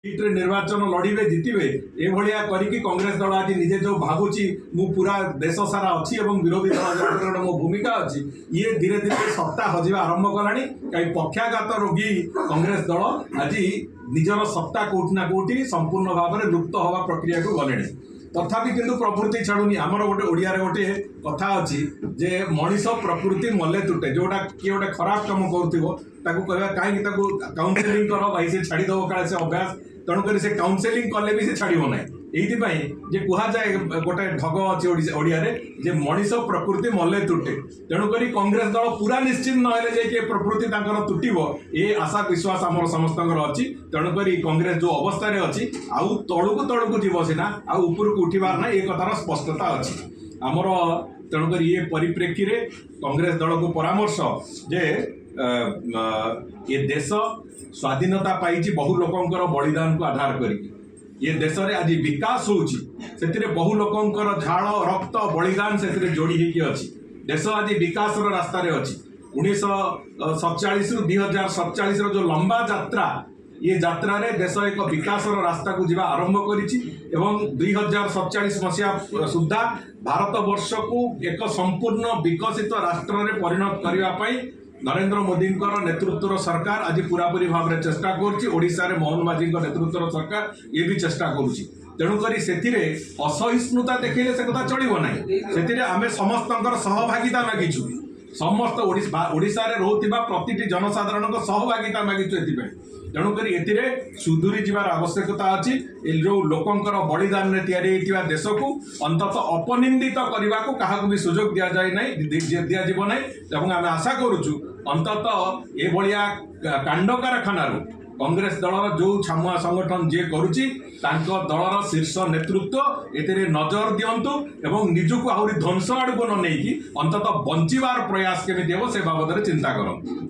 निर्वाचन लड़े जितबे एभलिया करिकी कांग्रेस दल आज निजे जो भावुची मु पूरा देश सारा अच्छी और विरोधी दल मो भूमिका अच्छी ये धीरे धीरे सत्ता हजिबा आरंभ कलानी कहीं पक्षाघात रोगी कांग्रेस दल आज निजर सत्ता कोठी ना कोठी संपूर्ण भाव में लुप्त हवा प्रक्रिया को गले तथापि किंतु प्रकृति छाड़ुनी आमर गोटे ओडिया गोटे कथा अच्छी जे मनीष प्रकृति मले तुटे जोटा किए गोटे खराब कम कह कहीं काउनसेलिंग कर भाई से छाड़ीदेव काले से अभ्यास तेणुक से काउनसेलिंग कले भी से छाड़ो ना ये कह जाए गोटे ढग अच्छी ओडिया जे मनीष प्रकृति मले तुटे तेणुक कांग्रेस दल पूरा निश्चित नहले प्रकृति तुटब ये आशा विश्वास आम समस्त अच्छी तेणुक कांग्रेस जो अवस्था अच्छी आउ तलू जीव सीना आउपर को उठबार ना ये कथार स्पष्टता अच्छी आमर तेणुक ये परिप्रेक्षी में कांग्रेस दल को परामर्श जे ये देश स्वाधीनता पाई बहु लोकंकर बलिदान को आधार करिकी ये देश में आज विकास होउची से बहु लोकंकर झाड़ रक्त बलिदान से जोड़ी होगी अच्छी देश आज विकास रास्ता अच्छी 1947 रु 2047 जो लंबा यात्रा ये यात्रा रे देश एक विकास रास्ता को जीवा आरंभ करिछि एवं 2047 मसीहा सुधा भारत वर्ष को एक संपूर्ण विकसित राष्ट्र में परिणत करने नरेंद्र मोदी नेतृत्व सरकार आज पूरापूरी भाव में चेष्टा कर मोहन माझी नेतृत्व सरकार ये भी चेष्टा करुच्ची तेणुक असहिष्णुता देखिले से कथा चलो ना से आम समस्त सहभागिता मागिचु समस्त ओडिशा रे रोहुथिबा प्रतिटी जनसाधारण सहभागिता मागिचु तेणुक ए सुधुरी जीवार आवश्यकता अच्छी जो लोकंकर बलिदान में या देश को अंतत अपनिंदित करने को क्या भी सुजोग दि जाए ना दिज्व ना आम आशा करुचु अंतत ये भाया कांड कारखाना कांग्रेस दलर जो छामुआ संगठन जे करुच्ची दलर शीर्ष नेतृत्व ए नजर दिंतु एवं निजक आहरी ध्वंस आड़ को न नहीं अंतत बंचार प्रयास केमी हे से बाबद चिंता करते।